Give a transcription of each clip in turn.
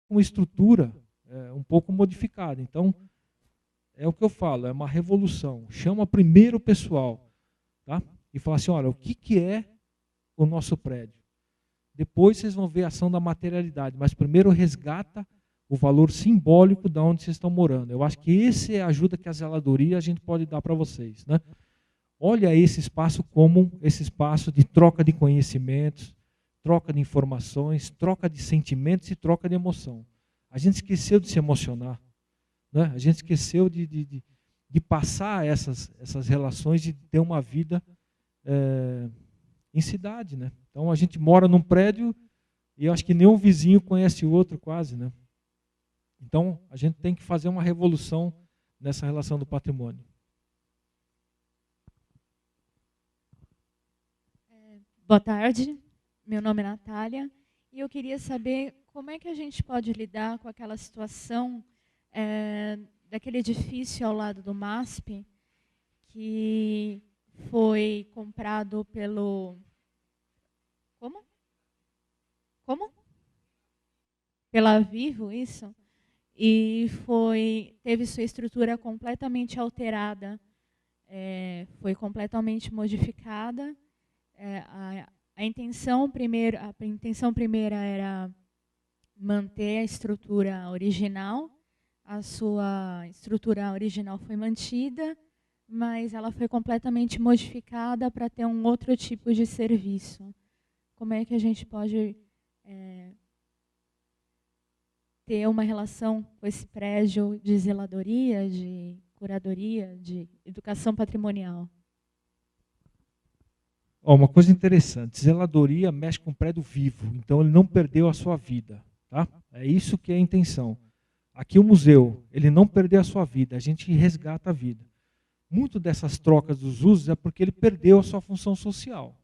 uma estrutura um pouco modificada. Então, é o que eu falo, é uma revolução. Chama primeiro o pessoal, tá? E fala assim, olha, o que é o nosso prédio? Depois vocês vão ver a ação da materialidade, mas primeiro resgata o valor simbólico de onde vocês estão morando. Eu acho que essa é a ajuda que a zeladoria a gente pode dar para vocês, né? Olha esse espaço como esse espaço de troca de conhecimentos, troca de informações, troca de sentimentos e troca de emoção. A gente esqueceu de se emocionar, né? A gente esqueceu de passar essas relações, de ter uma vida em cidade, né? Então a gente mora num prédio e eu acho que nenhum vizinho conhece o outro quase, né? Então a gente tem que fazer uma revolução nessa relação do patrimônio. Boa tarde, meu nome é Natália e eu queria saber como é que a gente pode lidar com aquela situação daquele edifício ao lado do MASP que foi comprado pelo... Como? Pela Vivo, isso? E teve sua estrutura completamente alterada, foi completamente modificada. A intenção primeira era manter a estrutura original. A sua estrutura original foi mantida, mas ela foi completamente modificada para ter um outro tipo de serviço. Como é que a gente pode ter uma relação com esse prédio de zeladoria, de curadoria, de educação patrimonial? Uma coisa interessante, zeladoria mexe com o prédio vivo, então ele não perdeu a sua vida, tá? É isso que é a intenção. Aqui o museu, ele não perdeu a sua vida, a gente resgata a vida. Muito dessas trocas dos usos é porque ele perdeu a sua função social.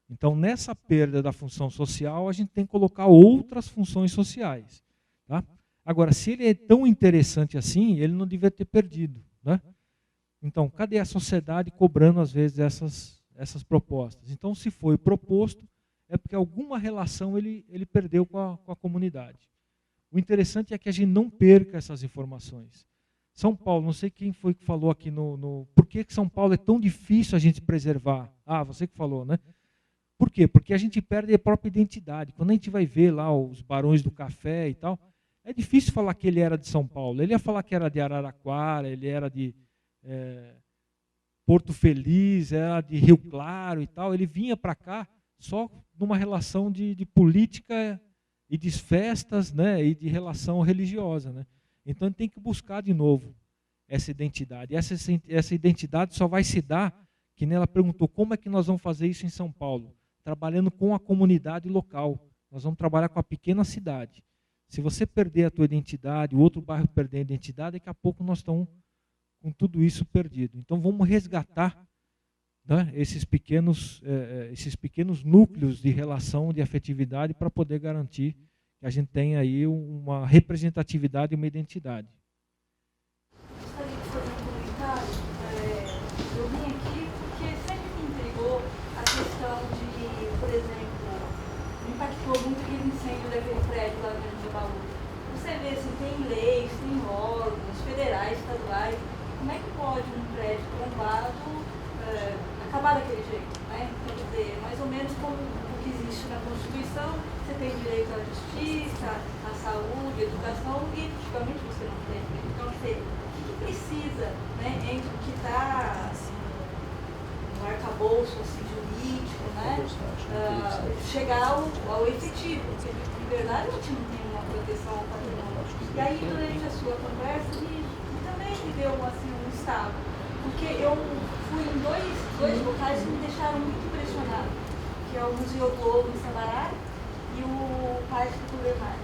Então, nessa perda da função social, a gente tem que colocar outras funções sociais, tá? Agora, se ele é tão interessante assim, ele não devia ter perdido, né? Então, cadê a sociedade cobrando, às vezes, essas propostas? Então, se foi proposto, é porque alguma relação ele perdeu com a comunidade. O interessante é que a gente não perca essas informações. São Paulo, não sei quem foi que falou aqui por que São Paulo é tão difícil a gente preservar? Ah, você que falou, né? Por quê? Porque a gente perde a própria identidade. Quando a gente vai ver lá os barões do café e tal, é difícil falar que ele era de São Paulo. Ele ia falar que era de Araraquara, ele era de Porto Feliz, era de Rio Claro e tal. Ele vinha para cá só numa relação de política e de festas, né, e de relação religiosa, né? Então ele tem que buscar de novo essa identidade. Essa identidade só vai se dar, que nem ela perguntou, como é que nós vamos fazer isso em São Paulo? Trabalhando com a comunidade local. Nós vamos trabalhar com a pequena cidade. Se você perder a tua identidade, o outro bairro perder a identidade, daqui a pouco nós estamos com tudo isso perdido. Então vamos resgatar, né, esses pequenos núcleos de relação, de afetividade, para poder garantir que a gente tenha aí uma representatividade e uma identidade. Gostaria de fazer um comentário. Eu vim aqui porque sempre me intrigou a questão de, por exemplo, me impactou muito aquele incêndio daquele prédio lá dentro de Baú. Você vê, assim, tem leis, tem órgãos federais, estaduais. Como é que pode um prédio tombado acabar daquele jeito, né? Quer dizer, mais ou menos como o que existe na Constituição, você tem direito à justiça, à saúde, à educação, e antigamente você não tem. Então, o que precisa, né, entre o que está assim, no arcabouço assim, jurídico, né, chegar ao efetivo, porque de verdade a gente não tem uma proteção ao patrimônio. E aí, durante a sua conversa, também me deu assim, um estado, porque eu fui em dois locais que me deixaram muito impressionado, que é o Museu do Ouro em Sabará e o Parque do Marx.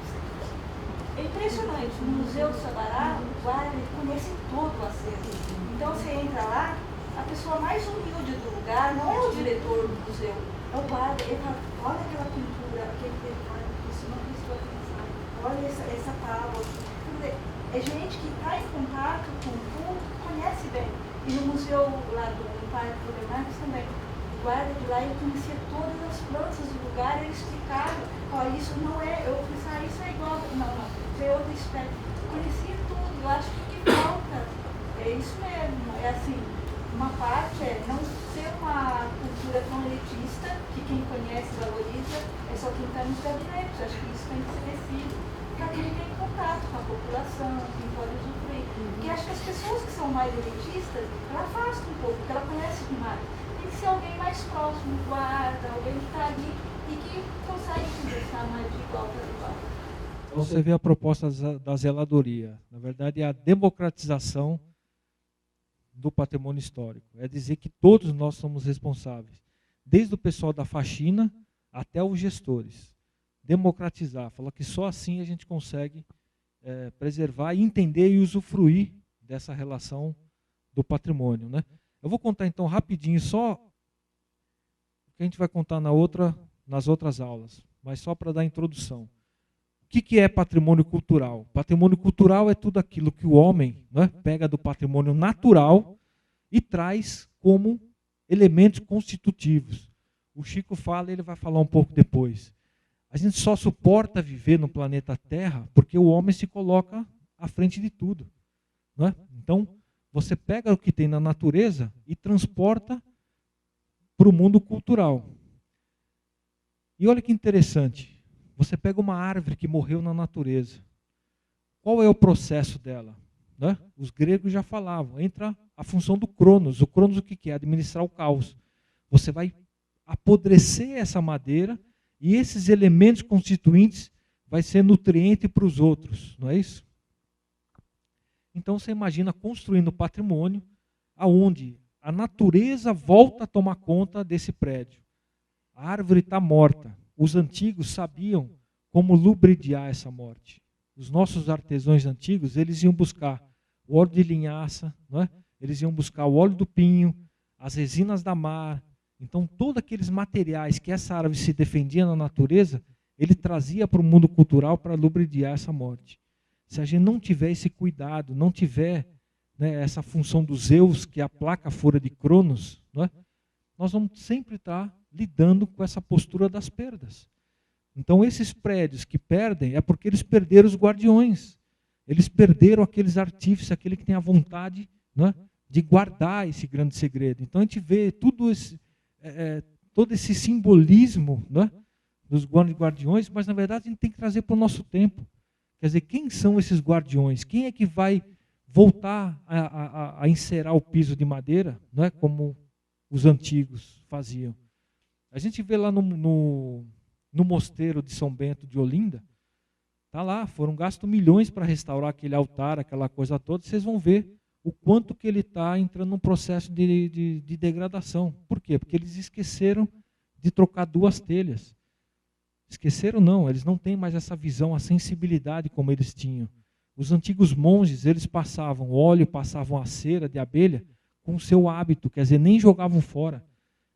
É impressionante, no Museu do Sabará, o guarda conhece todo o acervo. Então você entra lá, a pessoa mais humilde do lugar não é o diretor do museu, é o guarda. Ele fala, olha aquela pintura, aquele detalhe, isso não prestou atenção, olha essa tábua. É gente que está em contato com tudo, conhece bem. E no museu lá do Parque do Marx também. guarda de lá, ele conhecia todas as plantas do lugar, ele explicava, ó, isso não é, eu pensava, isso é igual, não, isso é outra espécie. Conhecia tudo, eu acho que o que falta é isso mesmo, é assim, uma parte é não ser uma cultura tão elitista, que quem conhece valoriza, é só quem está nos gabinetes, acho que isso tem que ser decidido, para quem tem contato com a população, quem pode usufruir. Porque acho que as pessoas que são mais elitistas, ela afasta um pouco, porque ela conhece demais. Tem que ser alguém mais próximo, guarda, alguém que está ali e que consegue conversar mais de igual para igual. Você vê a proposta da zeladoria. Na verdade, é a democratização do patrimônio histórico. É dizer que todos nós somos responsáveis, desde o pessoal da faxina até os gestores. Democratizar, falar que só assim a gente consegue preservar, entender e usufruir dessa relação do patrimônio, né? Eu vou contar então rapidinho só o que a gente vai contar nas outras aulas, mas só para dar introdução. O que é patrimônio cultural? Patrimônio cultural é tudo aquilo que o homem, né, pega do patrimônio natural e traz como elementos constitutivos. O Chico fala, ele vai falar um pouco depois. A gente só suporta viver no planeta Terra porque o homem se coloca à frente de tudo, não é? Então, você pega o que tem na natureza e transporta para o mundo cultural. E olha que interessante. Você pega uma árvore que morreu na natureza. Qual é o processo dela? Né? Os gregos já falavam. Entra a função do Cronos. O Cronos o que é? Administrar o caos. Você vai apodrecer essa madeira e esses elementos constituintes vai ser nutriente para os outros. Não é isso? Então você imagina construindo patrimônio aonde a natureza volta a tomar conta desse prédio. A árvore está morta. Os antigos sabiam como lubridiar essa morte. Os nossos artesãos antigos, eles iam buscar o óleo de linhaça, não é? Eles iam buscar o óleo do pinho, as resinas da mar. Então, todos aqueles materiais que essa árvore se defendia na natureza, ele trazia para o mundo cultural para lubridiar essa morte. Se a gente não tiver esse cuidado, não tiver, né, essa função dos Zeus, que é a placa fora de Cronos, não é? Nós vamos sempre estar lidando com essa postura das perdas. Então, esses prédios que perdem é porque eles perderam os guardiões. Eles perderam aqueles artífices, aquele que tem a vontade, né, de guardar esse grande segredo. Então, a gente vê todo esse simbolismo, né, dos guardiões, mas, na verdade, a gente tem que trazer para o nosso tempo. Quer dizer, quem são esses guardiões? Quem é que vai voltar a encerar o piso de madeira, não é, como os antigos faziam? A gente vê lá no mosteiro de São Bento de Olinda, está lá, foram gastos milhões para restaurar aquele altar, aquela coisa toda. Vocês vão ver o quanto que ele está entrando num processo de degradação. Por quê? Porque eles esqueceram de trocar duas telhas. Esqueceram não, eles não têm mais essa visão, a sensibilidade como eles tinham. Os antigos monges, eles passavam óleo, passavam a cera de abelha com o seu hábito, quer dizer, nem jogavam fora.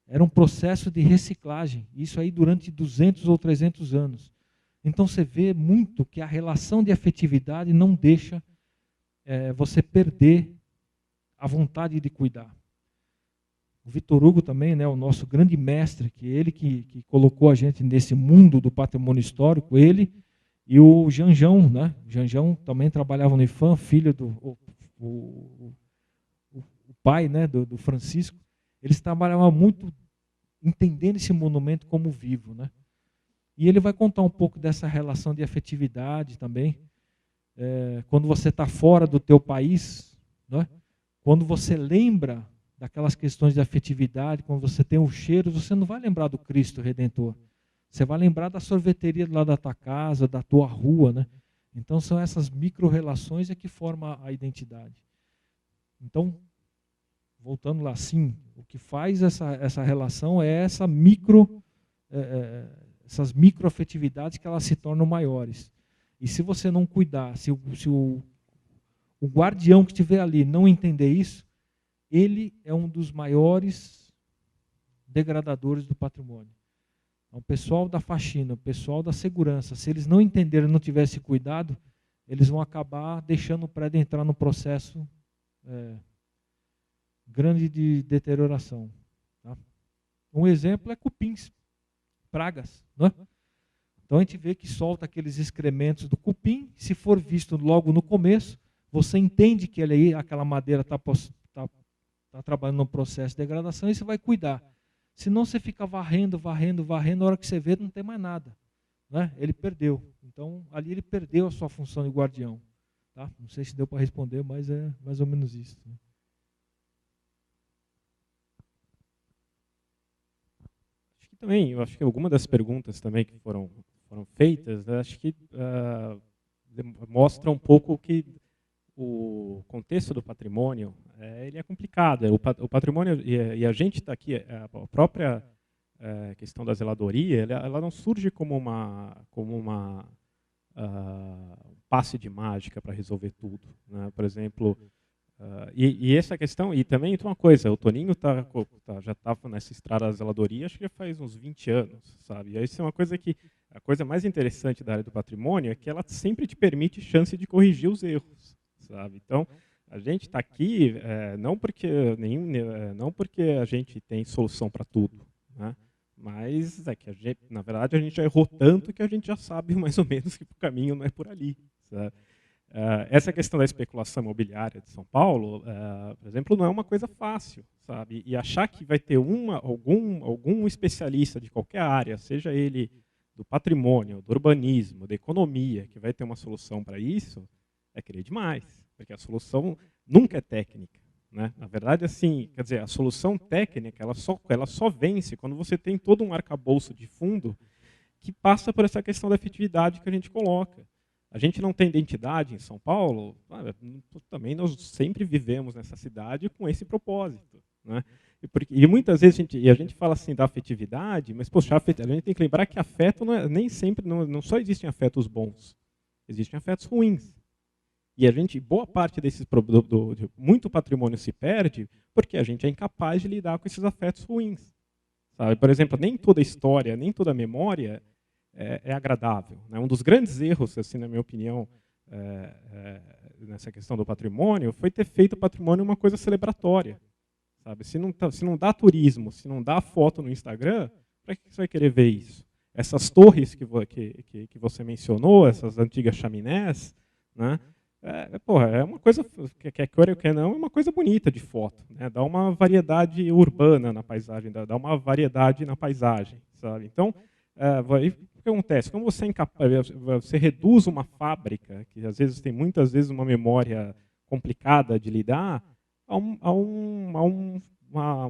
Era um processo de reciclagem, isso aí durante 200 ou 300 anos. Então você vê muito que a relação de afetividade não deixa você perder a vontade de cuidar. O Vitor Hugo também, né, o nosso grande mestre, que ele que colocou a gente nesse mundo do patrimônio histórico, ele e o Janjão, né? O Janjão também trabalhava no IFAM, filho do o pai, né, do Francisco. Eles trabalhavam muito entendendo esse monumento como vivo, né? E ele vai contar um pouco dessa relação de afetividade também. Quando você está fora do teu país, né? Quando você lembra daquelas questões de afetividade, quando você tem o cheiro, você não vai lembrar do Cristo Redentor. Você vai lembrar da sorveteria lá da tua casa, da tua rua, né? Então são essas micro-relações que formam a identidade. Então, voltando lá, sim, o que faz essa relação é essas microafetividades que elas se tornam maiores. E se você não cuidar, se o guardião que estiver ali não entender isso, ele é um dos maiores degradadores do patrimônio. Então, o pessoal da faxina, o pessoal da segurança, se eles não entenderem, não tiverem esse cuidado, eles vão acabar deixando o prédio entrar no processo grande de deterioração. Tá? Um exemplo é cupins, pragas, não é? Então a gente vê que solta aqueles excrementos do cupim, se for visto logo no começo, você entende que aquela madeira está trabalhando num processo de degradação e você vai cuidar. Senão você fica varrendo, na hora que você vê não tem mais nada. Né? Ele perdeu. Então ali ele perdeu a sua função de guardião. Tá? Não sei se deu para responder, mas é mais ou menos isso. Né? Eu acho que alguma das perguntas também que foram feitas, né, acho que mostra um pouco que o contexto do patrimônio ele é complicado. O patrimônio, e a gente está aqui, a própria questão da zeladoria, ela não surge como um passe de mágica para resolver tudo. Né? Por exemplo, e essa questão, e também uma coisa, o Toninho já estava nessa estrada da zeladoria, acho que já faz uns 20 anos, sabe? E isso é uma coisa que, a coisa mais interessante da área do patrimônio é que ela sempre te permite chance de corrigir os erros, sabe? Então, a gente está aqui não porque a gente tem solução para tudo, né? Mas é que na verdade a gente já errou tanto que a gente já sabe mais ou menos que o caminho não é por ali, sabe? Essa questão da especulação imobiliária de São Paulo, por exemplo, não é uma coisa fácil, sabe? E achar que vai ter algum especialista de qualquer área, seja ele do patrimônio, do urbanismo, da economia, que vai ter uma solução para isso, é querer demais, porque a solução nunca é técnica, né? Na verdade, assim, quer dizer, a solução técnica ela só vence quando você tem todo um arcabouço de fundo que passa por essa questão da efetividade que a gente coloca. A gente não tem identidade em São Paulo, também nós sempre vivemos nessa cidade com esse propósito, né? E muitas vezes a gente fala assim da afetividade, mas poxa, a gente tem que lembrar que afeto nem sempre, não só existem afetos bons, existem afetos ruins. E boa parte muito patrimônio se perde porque a gente é incapaz de lidar com esses afetos ruins. Sabe? Por exemplo, nem toda história, nem toda memória é agradável. Né? Um dos grandes erros, assim, na minha opinião, nessa questão do patrimônio, foi ter feito o patrimônio uma coisa celebratória. Sabe? Se não dá turismo, se não dá foto no Instagram, para que você vai querer ver isso? Essas torres que você mencionou, essas antigas chaminés, né? É uma coisa, quer queira ou quer não, é uma coisa bonita de foto. Né? Dá uma variedade urbana na paisagem, dá uma variedade na paisagem. Sabe? Então, o que acontece? Como você reduz uma fábrica, que às vezes tem muitas vezes uma memória complicada de lidar, a um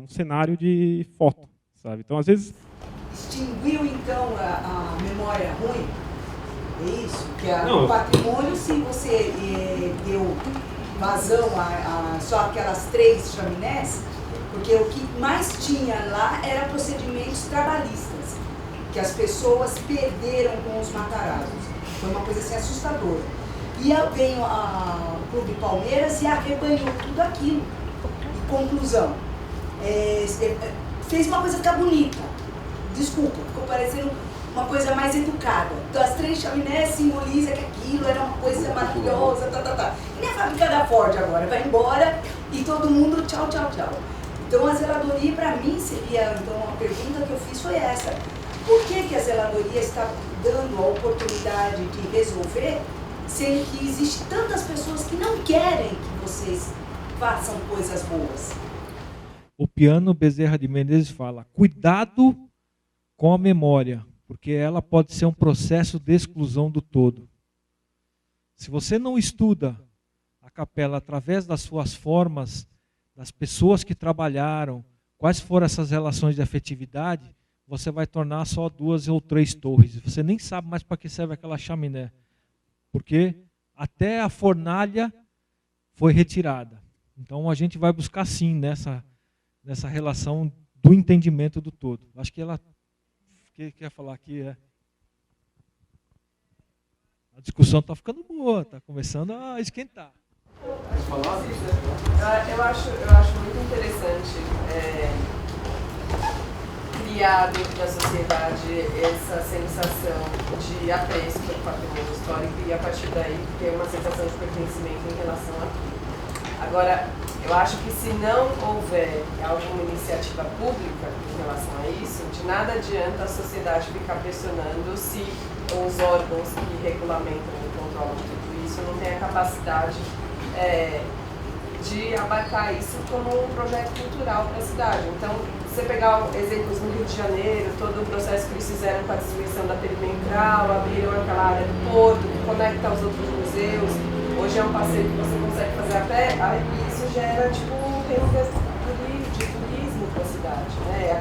cenário de foto. Sabe? Então, às vezes... Extinguiu, então, a memória ruim? É isso? Que o patrimônio, se você deu vazão a só aquelas 3 chaminés, porque o que mais tinha lá era procedimentos trabalhistas, que as pessoas perderam com os Matarazos. Foi uma coisa assim assustadora. E veio o Clube Palmeiras e arrebanhou tudo aquilo. E conclusão, fez uma coisa ficar bonita. Desculpa, ficou parecendo uma coisa mais educada. Então, as 3 chaminés simbolizam que aquilo era uma coisa maravilhosa, E nem a fábrica da Ford agora, vai embora e todo mundo tchau, tchau, tchau. Então, a zeladoria, para mim, seria, então, a pergunta que eu fiz foi essa. Por que a zeladoria está dando a oportunidade de resolver, sendo que existem tantas pessoas que não querem que vocês façam coisas boas? O Piano Bezerra de Menezes fala, cuidado com a memória, porque ela pode ser um processo de exclusão do todo. Se você não estuda a capela através das suas formas, das pessoas que trabalharam, quais foram essas relações de afetividade, você vai tornar só 2 ou 3 torres. Você nem sabe mais para que serve aquela chaminé, porque até a fornalha foi retirada. Então a gente vai buscar sim nessa relação do entendimento do todo. Acho que ela quer falar aqui a discussão está ficando boa, está começando a esquentar. Eu acho muito interessante criar dentro da sociedade essa sensação de apreço pelo patrimônio histórico e a partir daí ter uma sensação de pertencimento em relação a tudo. Agora, Eu acho que se não houver alguma iniciativa pública em relação a isso, de nada adianta a sociedade ficar pressionando se os órgãos que regulamentam e controlam tudo isso não têm a capacidade de abarcar isso como um projeto cultural para a cidade. Então, você pegar exemplos no Rio de Janeiro, todo o processo que eles fizeram com a destruição da perimetral, abriram aquela área do porto, que conecta aos outros museus. Hoje é um passeio que você consegue fazer a pé, e isso gera tipo um renda de turismo para a cidade, né?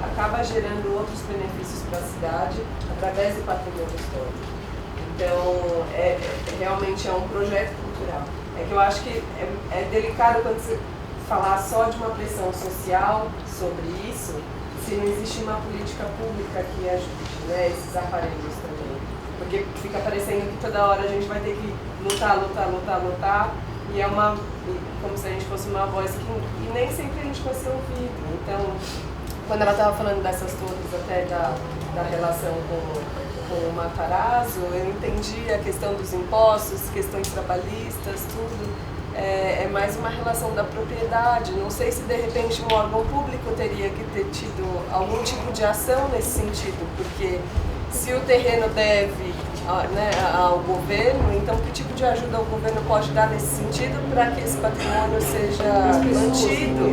Acaba gerando outros benefícios para a cidade através do patrimônio histórico. Então, realmente é um projeto cultural. É que eu acho que é delicado quando você falar só de uma pressão social sobre isso, se não existe uma política pública que ajude, né, esses aparelhos também. Porque fica parecendo que toda hora a gente vai ter que lutar, e é como se a gente fosse uma voz que nem sempre a gente vai ser ouvido. Então, quando ela estava falando dessas torres, até da relação com o Matarazzo, eu entendi a questão dos impostos, questões trabalhistas, tudo. É mais uma relação da propriedade. Não sei se de repente um órgão público teria que ter tido algum tipo de ação nesse sentido, porque se o terreno deve, né, ao governo, então que tipo de ajuda o governo pode dar nesse sentido para que esse patrimônio seja mantido?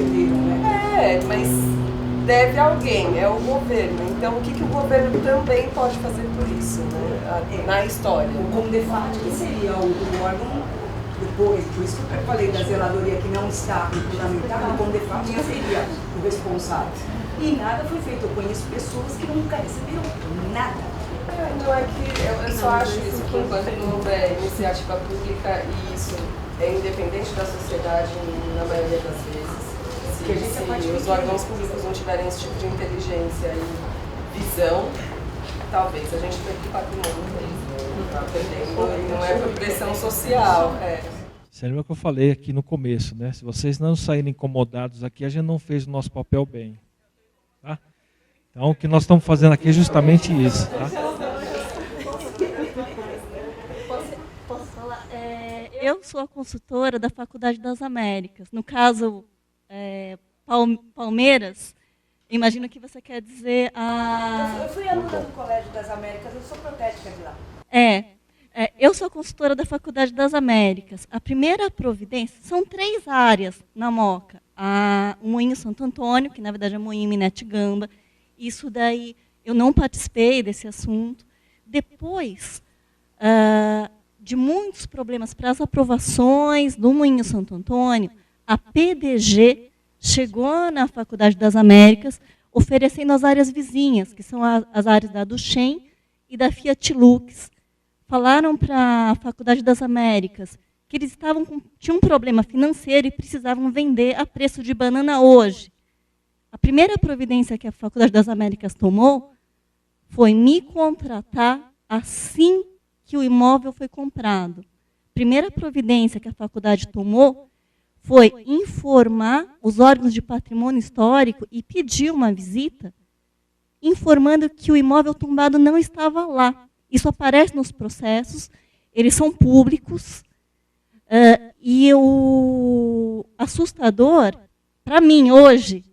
Mas deve alguém, é o governo. Então o que o governo também pode fazer por isso, né, na história? O CONDEFAT, que seria o órgão. Depois, por isso que eu falei da zeladoria que não está regulamentada, o CONDEFAT seria o responsável. E nada foi feito. Eu conheço pessoas que nunca receberam nada. Então é que eu só acho isso, que enquanto não houver iniciativa pública, e isso é independente da sociedade na maioria das vezes, se os órgãos públicos não tiverem esse tipo de inteligência e visão, talvez a gente perca o patrimônio mesmo. Está perdendo, e não é por pressão social. Isso é o que eu falei aqui no começo, né? Se vocês não saírem incomodados aqui, a gente não fez o nosso papel bem. Tá? Então, o que nós estamos fazendo aqui é justamente isso. Tá? Posso falar? Eu sou a consultora da Faculdade das Américas. No caso, Palmeiras, imagino que você quer dizer a... Eu fui aluna do Colégio das Américas, eu sou protética de lá. Eu sou consultora da Faculdade das Américas. A primeira providência, são 3 áreas na Moca. O Moinho Santo Antônio, que na verdade é Moinho Minete Gamba. Isso daí, eu não participei desse assunto. Depois de muitos problemas para as aprovações do Moinho Santo Antônio, a PDG chegou na Faculdade das Américas oferecendo as áreas vizinhas, que são as áreas da Duchem e da Fiat Lux. Falaram para a Faculdade das Américas que eles tinham um problema financeiro e precisavam vender a preço de banana hoje. A primeira providência que a Faculdade das Américas tomou foi me contratar assim que o imóvel foi comprado. A primeira providência que a faculdade tomou foi informar os órgãos de patrimônio histórico e pedir uma visita, informando que o imóvel tombado não estava lá. Isso aparece nos processos, eles são públicos, e o assustador, para mim, hoje,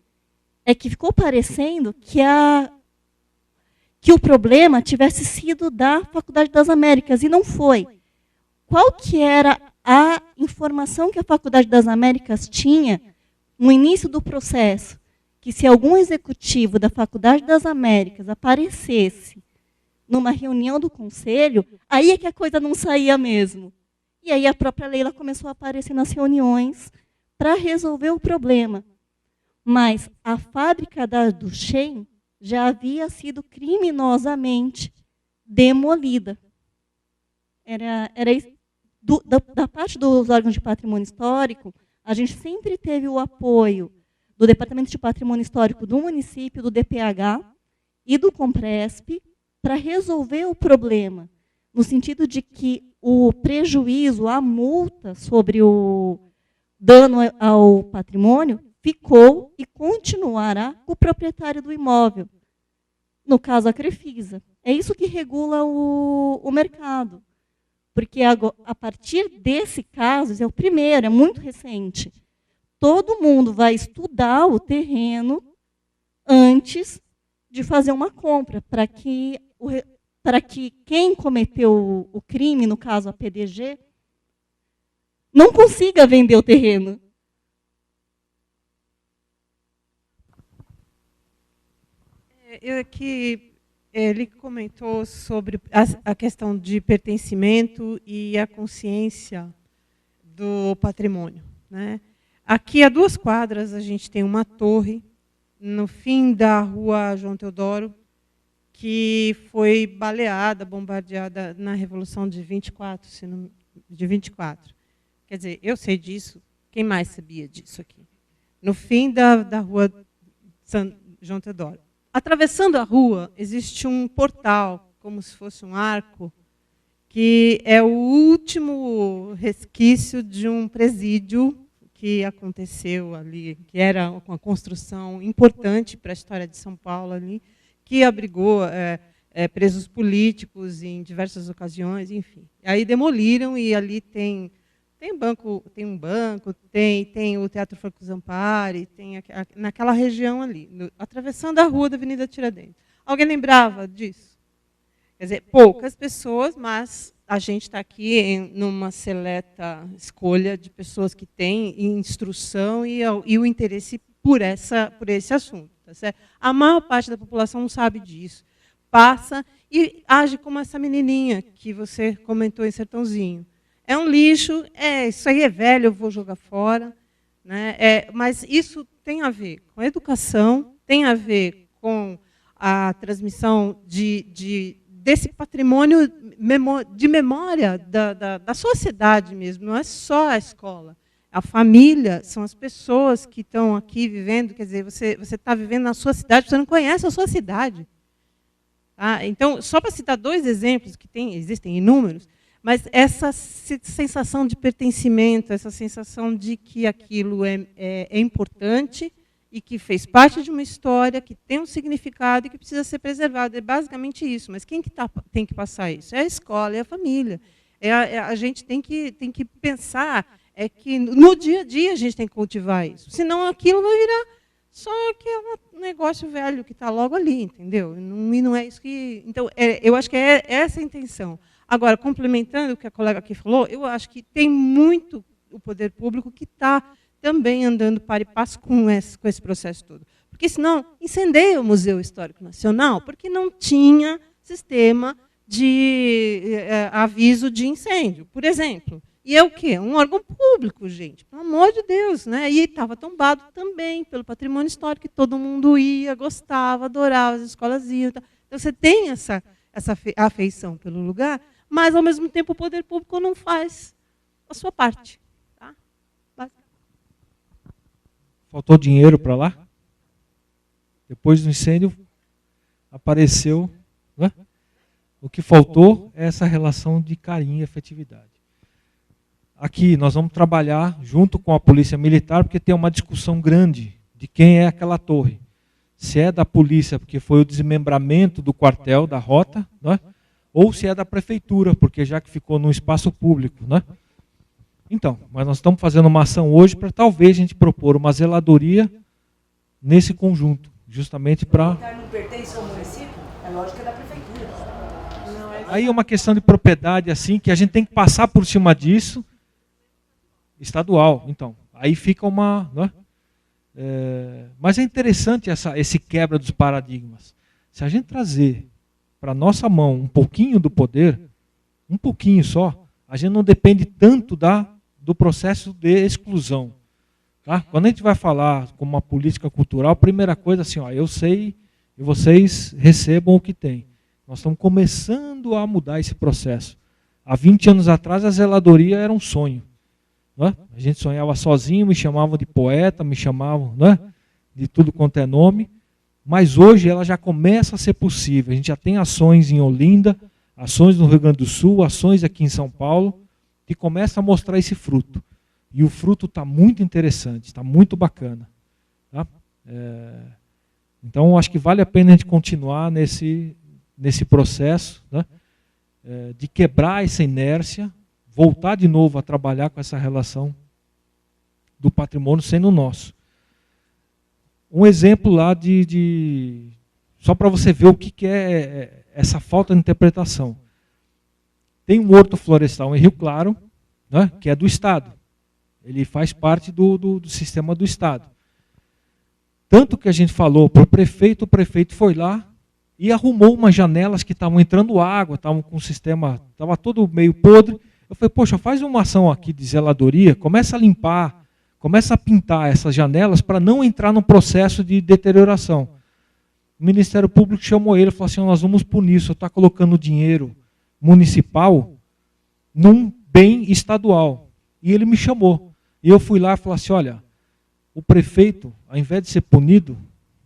é que ficou parecendo que o problema tivesse sido da Faculdade das Américas, e não foi. Qual que era a informação que a Faculdade das Américas tinha no início do processo? Que se algum executivo da Faculdade das Américas aparecesse numa reunião do conselho, aí é que a coisa não saía mesmo. E aí a própria Leila começou a aparecer nas reuniões para resolver o problema. Mas a fábrica da Duchem já havia sido criminosamente demolida. Da parte dos órgãos de patrimônio histórico, a gente sempre teve o apoio do Departamento de Patrimônio Histórico do município, do DPH e do Compresp, para resolver o problema, no sentido de que o prejuízo, a multa sobre o dano ao patrimônio ficou e continuará com o proprietário do imóvel, no caso a Crefisa. É isso que regula o mercado, porque a partir desse caso, é o primeiro, é muito recente, todo mundo vai estudar o terreno antes de fazer uma compra, para que quem cometeu o crime, no caso a PDG, não consiga vender o terreno. Ele comentou sobre a questão de pertencimento e a consciência do patrimônio, né? Aqui a 2 quadras a gente tem uma torre no fim da rua João Teodoro, que foi baleada, bombardeada na Revolução de 24, de 24. Quer dizer, eu sei disso, quem mais sabia disso aqui? No fim da rua João Teodoro. Atravessando a rua, existe um portal, como se fosse um arco, que é o último resquício de um presídio que aconteceu ali, que era uma construção importante para a história de São Paulo ali, que abrigou presos políticos em diversas ocasiões, enfim. Aí demoliram e ali tem um banco, tem o Teatro Franco Zampari, tem naquela região ali, atravessando a rua da Avenida Tiradentes. Alguém lembrava disso? Quer dizer, poucas pessoas, mas a gente está aqui numa seleta escolha de pessoas que têm instrução e o interesse por esse assunto. Tá certo? A maior parte da população não sabe disso. Passa e age como essa menininha que você comentou em Sertãozinho. É um lixo, isso aí é velho, eu vou jogar fora. Né? Mas isso tem a ver com a educação, tem a ver com a transmissão desse patrimônio de memória da sociedade mesmo, não é só a escola. A família são as pessoas que estão aqui vivendo, quer dizer, você está vivendo na sua cidade, você não conhece a sua cidade. Tá? Então, só para citar 2 exemplos, que existem inúmeros, mas essa sensação de pertencimento, essa sensação de que aquilo é importante e que fez parte de uma história, que tem um significado e que precisa ser preservado. É basicamente isso. Mas quem tem que passar isso? É a escola, é a família. A gente tem que pensar que no dia a dia a gente tem que cultivar isso. Senão aquilo vai virar só aquele negócio velho que está logo ali, entendeu? E não é isso que... Então, eu acho que é essa a intenção. Agora, complementando o que a colega aqui falou, eu acho que tem muito o poder público que está também andando para e passo com esse processo todo. Porque senão incendeia o Museu Histórico Nacional, porque não tinha sistema de aviso de incêndio, por exemplo. E é o quê? Um órgão público, gente, pelo amor de Deus. Né? E estava tombado também pelo patrimônio histórico, que todo mundo ia, gostava, adorava, as escolas iam. Então você tem essa afeição pelo lugar, mas, ao mesmo tempo, o poder público não faz a sua parte. Tá? Faltou dinheiro para lá? Depois do incêndio, apareceu. Né? O que faltou é essa relação de carinho e afetividade. Aqui nós vamos trabalhar junto com a Polícia Militar, porque tem uma discussão grande de quem é aquela torre. Se é da polícia, porque foi o desmembramento do quartel, da rota, né? Ou se é da prefeitura, porque já que ficou num espaço público. Né? Então, mas nós estamos fazendo uma ação hoje para talvez a gente propor uma zeladoria nesse conjunto, justamente para... Não pertence ao município? É lógico que é da prefeitura. Aí é uma questão de propriedade, assim, que a gente tem que passar por cima disso, estadual. Então, aí fica uma... Né? Mas é interessante esse quebra dos paradigmas. Se a gente trazer para a nossa mão um pouquinho do poder, um pouquinho só, a gente não depende tanto do processo de exclusão. Tá? Quando a gente vai falar como uma política cultural, a primeira coisa assim, eu sei e vocês recebam o que tem. Nós estamos começando a mudar esse processo. Há 20 anos atrás, a zeladoria era um sonho. Né? A gente sonhava sozinho, me chamavam de poeta, me chamavam, né, de tudo quanto é nome. Mas hoje ela já começa a ser possível. A gente já tem ações em Olinda, ações no Rio Grande do Sul, ações aqui em São Paulo, que começam a mostrar esse fruto. E o fruto está muito interessante, está muito bacana. Tá? Então, acho que vale a pena a gente continuar nesse processo, né, de quebrar essa inércia, voltar de novo a trabalhar com essa relação do patrimônio sendo nosso. Um exemplo lá só para você ver o que é essa falta de interpretação. Tem um horto florestal em Rio Claro, né, que é do Estado. Ele faz parte do sistema do Estado. Tanto que a gente falou para o prefeito foi lá e arrumou umas janelas que estavam entrando água, estavam com o sistema, estava todo meio podre. Eu falei, poxa, faz uma ação aqui de zeladoria, começa a limpar, começa a pintar essas janelas para não entrar num processo de deterioração. O Ministério Público chamou ele e falou assim, nós vamos punir isso, está colocando dinheiro municipal num bem estadual. E ele me chamou. E eu fui lá e falei assim, olha, o prefeito, ao invés de ser punido,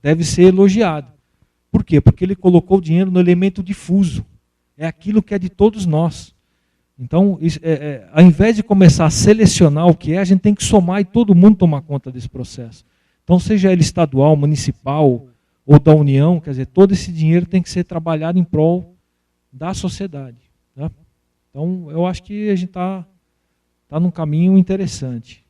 deve ser elogiado. Por quê? Porque ele colocou o dinheiro no elemento difuso. É aquilo que é de todos nós. Então, ao invés de começar a selecionar o que é, a gente tem que somar e todo mundo tomar conta desse processo. Então, seja ele estadual, municipal ou da União, quer dizer, todo esse dinheiro tem que ser trabalhado em prol da sociedade. Né? Então, eu acho que a gente está num caminho interessante.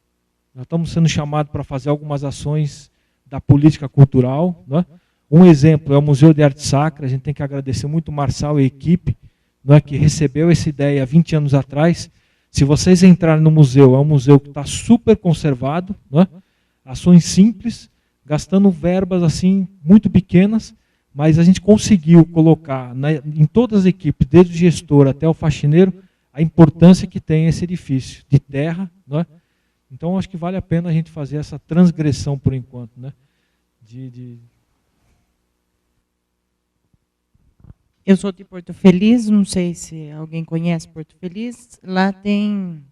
Nós estamos sendo chamados para fazer algumas ações da política cultural. Né? Um exemplo é o Museu de Arte Sacra, a gente tem que agradecer muito o Marçal e a equipe, não é, que recebeu essa ideia há 20 anos atrás. Se vocês entrarem no museu, é um museu que está super conservado, não é? Ações simples, gastando verbas assim muito pequenas, mas a gente conseguiu colocar em todas as equipes, desde o gestor até o faxineiro, a importância que tem esse edifício de terra. Não é? Então, acho que vale a pena a gente fazer essa transgressão por enquanto. Né? Eu sou de Porto Feliz, não sei se alguém conhece Porto Feliz. Lá tem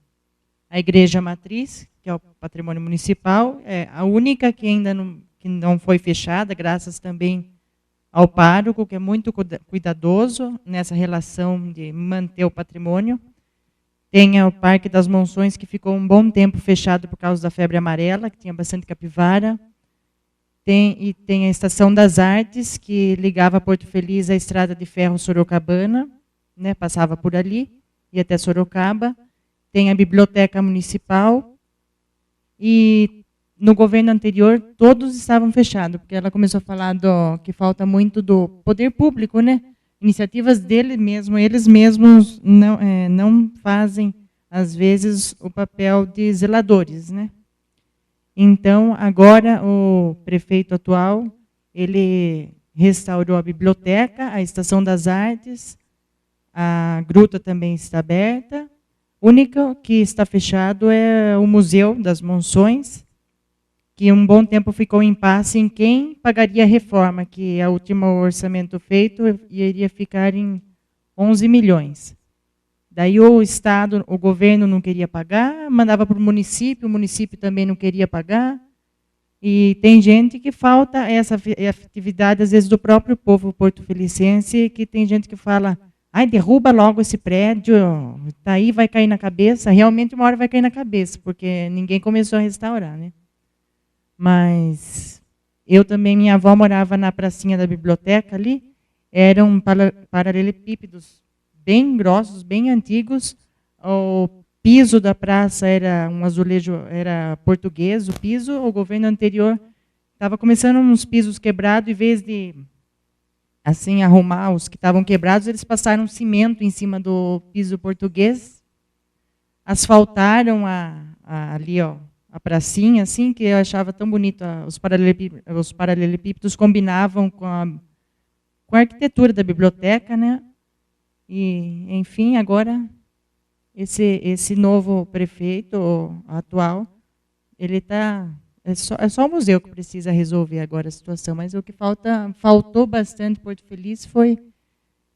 a Igreja Matriz, que é o patrimônio municipal, é a única que ainda não foi fechada, graças também ao pároco, que é muito cuidadoso nessa relação de manter o patrimônio. Tem o Parque das Monções, que ficou um bom tempo fechado por causa da febre amarela, que tinha bastante capivara. Tem a Estação das Artes, que ligava Porto Feliz à Estrada de Ferro Sorocabana, né, passava por ali, ia até Sorocaba. Tem a Biblioteca Municipal. E no governo anterior, todos estavam fechados, porque ela começou a falar que falta muito do poder público, né? Iniciativas dele mesmo, eles mesmos não fazem, às vezes, o papel de zeladores, né? Então, agora, o prefeito atual, ele restaurou a biblioteca, a Estação das Artes, a gruta também está aberta. O único que está fechado é o Museu das Monções, que um bom tempo ficou em impasse em quem pagaria a reforma, que o último orçamento feito iria ficar em 11 milhões. Daí o Estado, o governo não queria pagar, mandava para o município também não queria pagar. E tem gente que falta essa atividade, às vezes, do próprio povo porto-felicense, que tem gente que fala, ai, derruba logo esse prédio, daí vai cair na cabeça. Realmente uma hora vai cair na cabeça, porque ninguém começou a restaurar, né? Mas eu também, minha avó morava na pracinha da biblioteca ali, eram paralelepípedos bem grossos, bem antigos. O piso da praça era um azulejo, era português, o piso. O governo anterior estava começando uns pisos quebrados, em vez de assim arrumar os que estavam quebrados, eles passaram cimento em cima do piso português, asfaltaram ali, ó, a pracinha, assim, que eu achava tão bonito. Os paralelepípedos combinavam com a arquitetura da biblioteca, né? E, enfim, agora, esse novo prefeito atual, ele está... É só o museu que precisa resolver agora a situação, mas o que faltou bastante em Porto Feliz foi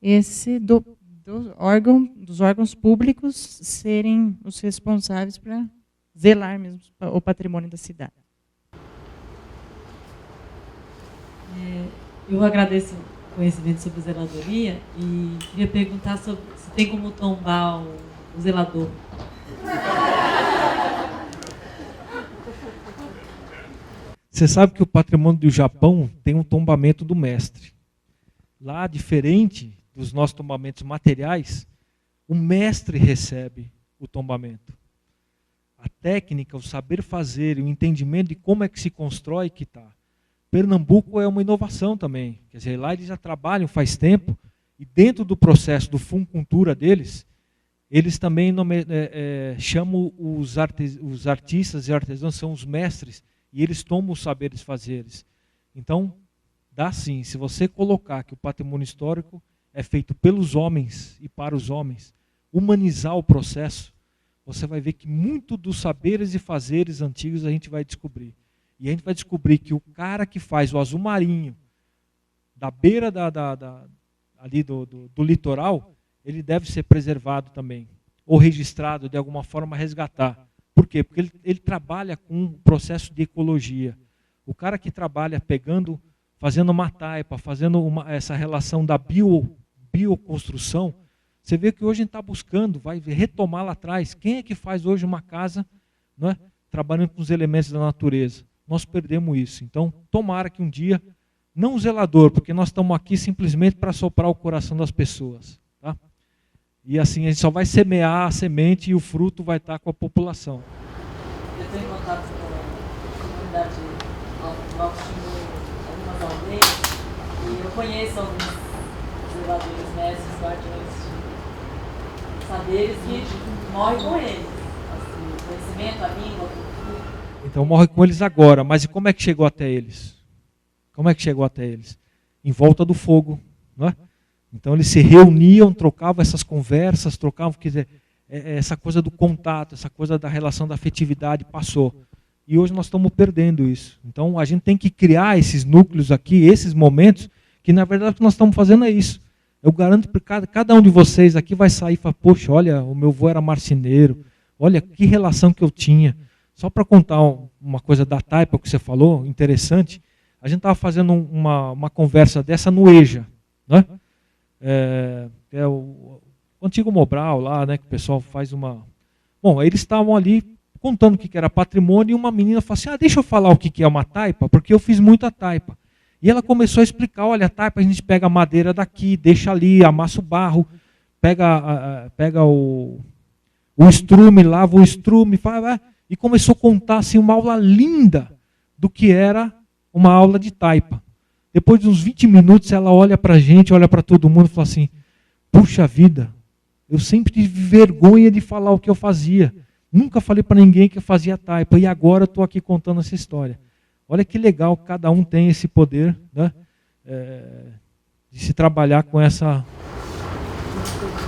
esse dos órgãos públicos serem os responsáveis para zelar mesmo o patrimônio da cidade. Eu agradeço o conhecimento sobre zeladoria e queria perguntar se tem como tombar o zelador. Você sabe que o patrimônio do Japão tem um tombamento do mestre. Lá, diferente dos nossos tombamentos materiais, o mestre recebe o tombamento. a técnica, o saber fazer, o entendimento de como é que se constrói que está. Pernambuco é uma inovação também. Quer dizer, lá eles já trabalham faz tempo, e dentro do processo do Funcultura deles, eles também chamam os artistas e artesãos, são os mestres, e eles tomam os saberes fazeres. Então, dá sim, se você colocar que o patrimônio histórico é feito pelos homens e para os homens, humanizar o processo, você vai ver que muito dos saberes e fazeres antigos a gente vai descobrir. E a gente vai descobrir que o cara que faz o azul marinho, da beira ali do litoral, ele deve ser preservado também, ou registrado, de alguma forma resgatar. Por quê? Porque ele trabalha com um processo de ecologia. O cara que trabalha fazendo uma taipa, fazendo essa relação da bioconstrução, você vê que hoje a gente está buscando, vai retomar lá atrás. Quem é que faz hoje uma casa, não é, trabalhando com os elementos da natureza? Nós perdemos isso. Então, tomara que um dia, não o zelador, porque nós estamos aqui simplesmente para soprar o coração das pessoas. Tá? E assim, a gente só vai semear a semente e o fruto vai estar com a população. Eu tenho contato com a comunidade do Alto Xingu, algumas aldeias, e eu conheço alguns zeladores, mestres, guardiões de saberes que morrem com eles. Assim, o conhecimento, a língua, a cultura. Então morre com eles agora, mas e como é que chegou até eles? Como é que chegou até eles? Em volta do fogo, não é? Então eles se reuniam, trocavam essas conversas, trocavam, quer dizer, essa coisa do contato, essa coisa da relação da afetividade passou. E hoje nós estamos perdendo isso. Então a gente tem que criar esses núcleos aqui, esses momentos, que na verdade o que nós estamos fazendo é isso. Eu garanto que cada um de vocês aqui vai sair e falar, poxa, olha, o meu avô era marceneiro, olha que relação que eu tinha. Só para contar uma coisa da taipa que você falou, interessante, a gente estava fazendo uma conversa dessa no EJA, né? É o antigo Mobral lá, né, que o pessoal faz uma... Bom, eles estavam ali contando o que era patrimônio e uma menina falou assim, deixa eu falar o que é uma taipa, porque eu fiz muita taipa. E ela começou a explicar, olha, a taipa a gente pega a madeira daqui, deixa ali, amassa o barro, pega o estrume, lava o estrume, e começou a contar assim, uma aula linda do que era uma aula de taipa. Depois de uns 20 minutos, ela olha para a gente, olha para todo mundo e fala assim, puxa vida, eu sempre tive vergonha de falar o que eu fazia. Nunca falei para ninguém que eu fazia taipa, e agora estou aqui contando essa história. Olha que legal, cada um tem esse poder, né, de se trabalhar com essa...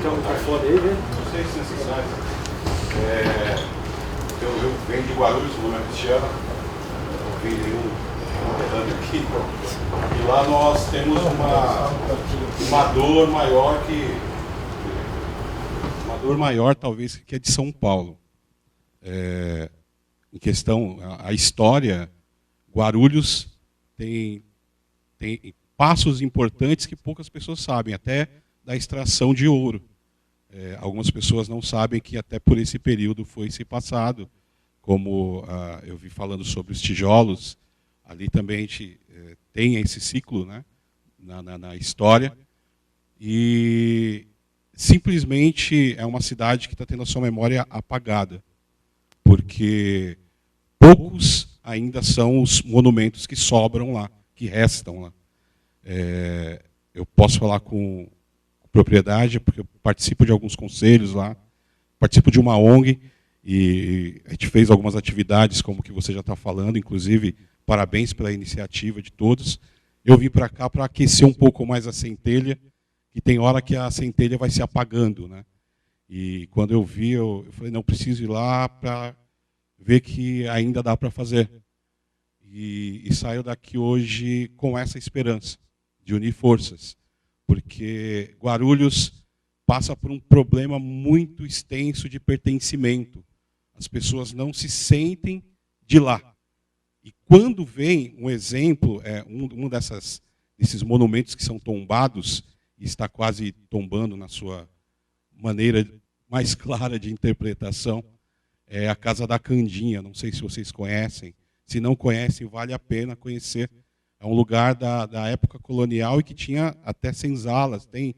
Quer um telefone aí, né? Não sei se necessário. Eu venho de Guarulhos, meu nome é Cristiano. Eu vim de um aqui. E lá nós temos uma dor maior uma dor maior, talvez, que é de São Paulo. Em questão, a história, Guarulhos tem passos importantes que poucas pessoas sabem, até da extração de ouro. Algumas pessoas não sabem que até por esse período foi se passado, como eu vi falando sobre os tijolos, ali também a gente tem esse ciclo, né, na história, e simplesmente é uma cidade que está tendo a sua memória apagada, porque poucos ainda são os monumentos que sobram lá, que restam lá. Eu posso falar com propriedade, porque eu participo de alguns conselhos lá, participo de uma ONG, e a gente fez algumas atividades, como que você já está falando, inclusive, parabéns pela iniciativa de todos. Eu vim para cá para aquecer um pouco mais a centelha, que tem hora que a centelha vai se apagando, né? E quando eu vi, eu falei, não, preciso ir lá para ver que ainda dá para fazer. E saio daqui hoje com essa esperança de unir forças, porque Guarulhos passa por um problema muito extenso de pertencimento. As pessoas não se sentem de lá. E quando vem um exemplo, desses monumentos que são tombados, e está quase tombando na sua maneira mais clara de interpretação, é a Casa da Candinha. Não sei se vocês conhecem. Se não conhecem, vale a pena conhecer. É um lugar da época colonial e que tinha até senzalas. É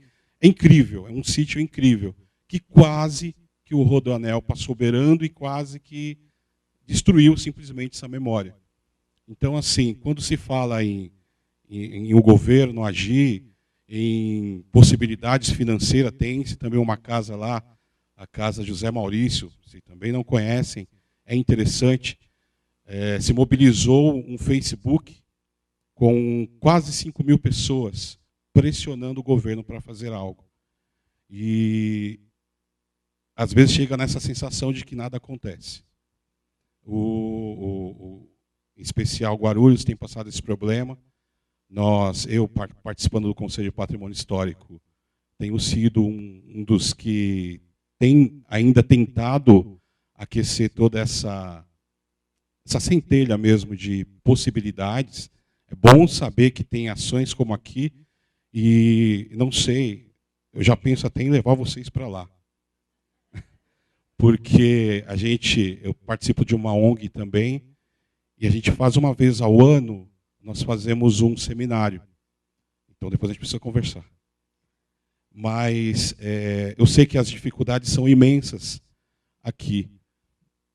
incrível, é um sítio incrível, que que o Rodoanel passou beirando e quase que destruiu simplesmente essa memória. Então, assim, quando se fala em o governo agir, em possibilidades financeiras, tem-se também uma casa lá, a Casa José Maurício, se também não conhecem, é interessante. Se mobilizou um Facebook com quase 5.000 pessoas pressionando o governo para fazer algo. E às vezes chega nessa sensação de que nada acontece. Em especial Guarulhos tem passado esse problema. Eu participando do Conselho de Patrimônio Histórico, tenho sido um dos que tem ainda tentado aquecer toda essa centelha mesmo de possibilidades. É bom saber que tem ações como aqui, e não sei, eu já penso até em levar vocês para lá. Porque eu participo de uma ONG também, e a gente faz uma vez ao ano, nós fazemos um seminário. Então depois a gente precisa conversar. Mas eu sei que as dificuldades são imensas aqui.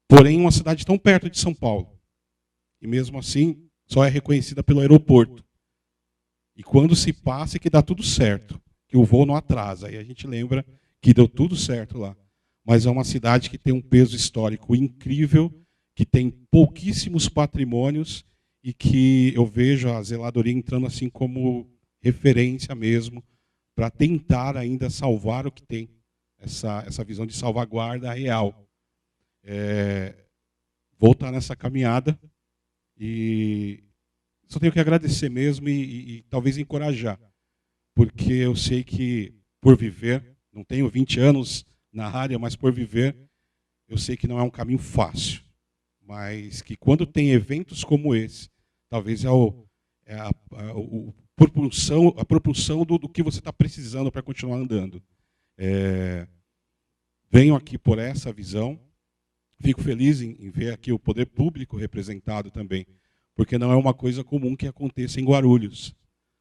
Porém, uma cidade tão perto de São Paulo. E mesmo assim, só é reconhecida pelo aeroporto. E quando se passa é que dá tudo certo, que o voo não atrasa. E a gente lembra que deu tudo certo lá. Mas é uma cidade que tem um peso histórico incrível, que tem pouquíssimos patrimônios e que eu vejo a zeladoria entrando assim como referência mesmo para tentar ainda salvar o que tem, essa visão de salvaguarda real. Vou estar nessa caminhada e só tenho que agradecer mesmo e talvez encorajar, porque eu sei que por viver, não tenho 20 anos na área, mas por viver, eu sei que não é um caminho fácil, mas que quando tem eventos como esse, talvez a propulsão do que você está precisando para continuar andando. Venho aqui por essa visão, fico feliz em ver aqui o poder público representado também, porque não é uma coisa comum que aconteça em Guarulhos.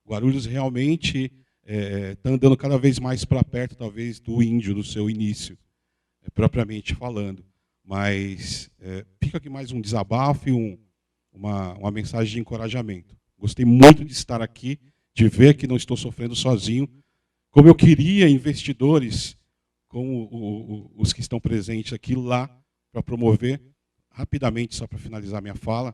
Guarulhos realmente está andando cada vez mais para perto, talvez, do índio, do seu início, propriamente falando. Mas fica aqui mais um desabafo e uma mensagem de encorajamento. Gostei muito de estar aqui, de ver que não estou sofrendo sozinho. Como eu queria investidores, como os que estão presentes aqui lá, para promover, rapidamente, só para finalizar minha fala,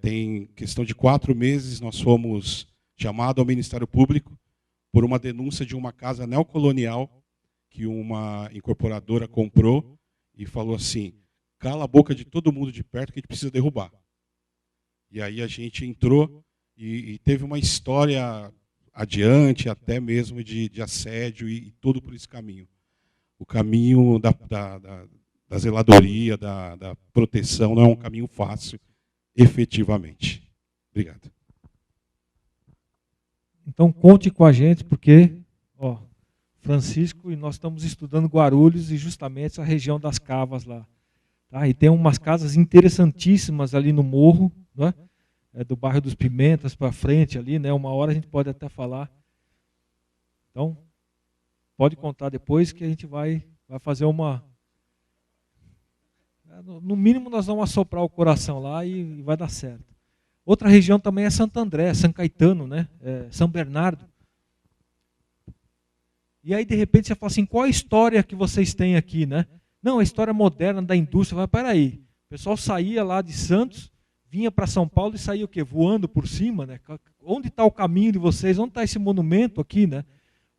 tem questão de 4 meses, nós fomos chamados ao Ministério Público por uma denúncia de uma casa neocolonial que uma incorporadora comprou e falou assim, cala a boca de todo mundo de perto que a gente precisa derrubar. E aí a gente entrou e teve uma história adiante, até mesmo de assédio e tudo por esse caminho. O caminho da zeladoria, da proteção, não é um caminho fácil, efetivamente. Obrigado. Então, conte com a gente, porque, Francisco e nós estamos estudando Guarulhos e justamente a região das cavas lá. Tá? E tem umas casas interessantíssimas ali no morro, né? Do bairro dos Pimentas para frente ali, né? Uma hora a gente pode até falar. Então, pode contar depois que a gente vai fazer uma... No mínimo nós vamos assoprar o coração lá e vai dar certo. Outra região também é Santo André, São Caetano, né? São Bernardo. E aí, de repente, você fala assim, qual a história que vocês têm aqui, né? Não, a história moderna da indústria. Peraí, o pessoal saía lá de Santos, vinha para São Paulo e saía o quê? Voando por cima, né? Onde está o caminho de vocês? Onde está esse monumento aqui, né?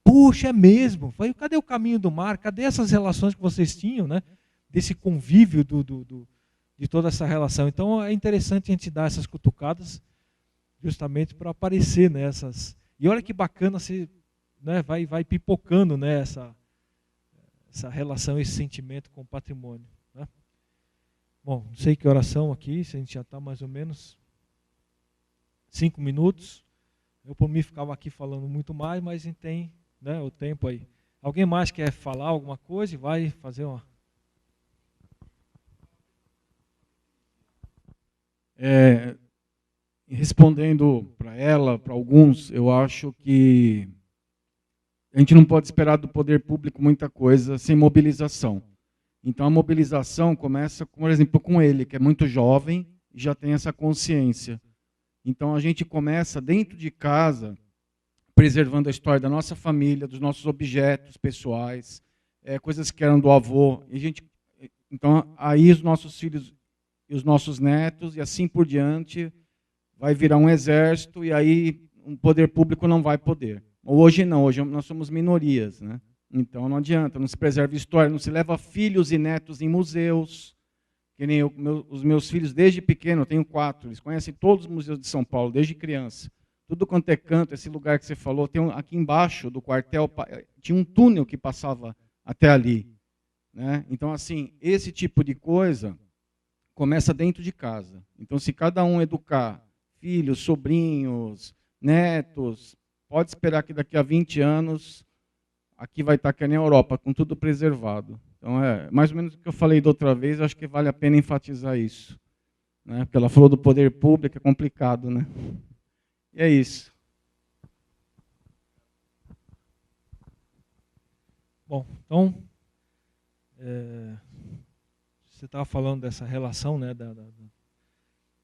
Puxa, é mesmo. Cadê o caminho do mar? Cadê essas relações que vocês tinham, né? Desse convívio de toda essa relação. Então, é interessante a gente dar essas cutucadas justamente para aparecer nessas. E olha que bacana, você, né, vai pipocando, né, essa relação, esse sentimento com o patrimônio. Né? Bom, não sei que oração aqui, se a gente já está mais ou menos 5 minutos. Eu, por mim, ficava aqui falando muito mais, mas a gente tem, né, o tempo aí. Alguém mais quer falar alguma coisa e vai fazer uma... Respondendo para ela, para alguns, eu acho que a gente não pode esperar do poder público muita coisa sem mobilização. Então a mobilização começa, por exemplo, com ele, que é muito jovem e já tem essa consciência. Então a gente começa dentro de casa, preservando a história da nossa família, dos nossos objetos pessoais, coisas que eram do avô. Então aí os nossos filhos e os nossos netos, e assim por diante, vai virar um exército, e aí o poder público não vai poder. Hoje não, hoje nós somos minorias, né? Então não adianta, não se preserva história, não se leva filhos e netos em museus, que nem os meus filhos desde pequeno, eu tenho 4, eles conhecem todos os museus de São Paulo, desde criança. Tudo quanto é canto, esse lugar que você falou, tem aqui embaixo do quartel, tinha um túnel que passava até ali, né? Então, assim, esse tipo de coisa começa dentro de casa. Então, se cada um educar filhos, sobrinhos, netos, pode esperar que daqui a 20 anos aqui vai estar que nem a Europa, com tudo preservado. Então, é mais ou menos o que eu falei da outra vez, acho que vale a pena enfatizar isso, né? Porque ela falou do poder público, é complicado, né? E é isso. Bom, então, você estava falando dessa relação, né,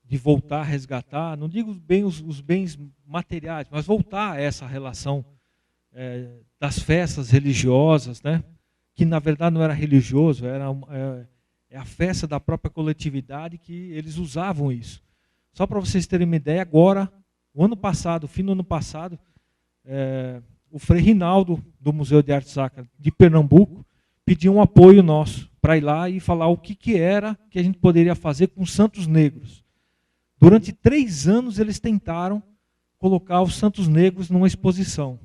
de voltar a resgatar, não digo bem os bens materiais, mas voltar a essa relação das festas religiosas, né, que na verdade não era religioso, era a festa da própria coletividade, que eles usavam isso. Só para vocês terem uma ideia, agora, fim do ano passado, o Frei Rinaldo, do Museu de Arte Sacra de Pernambuco, pediu um apoio nosso para ir lá e falar o que era que a gente poderia fazer com os santos negros. Durante 3 anos eles tentaram colocar os santos negros numa exposição.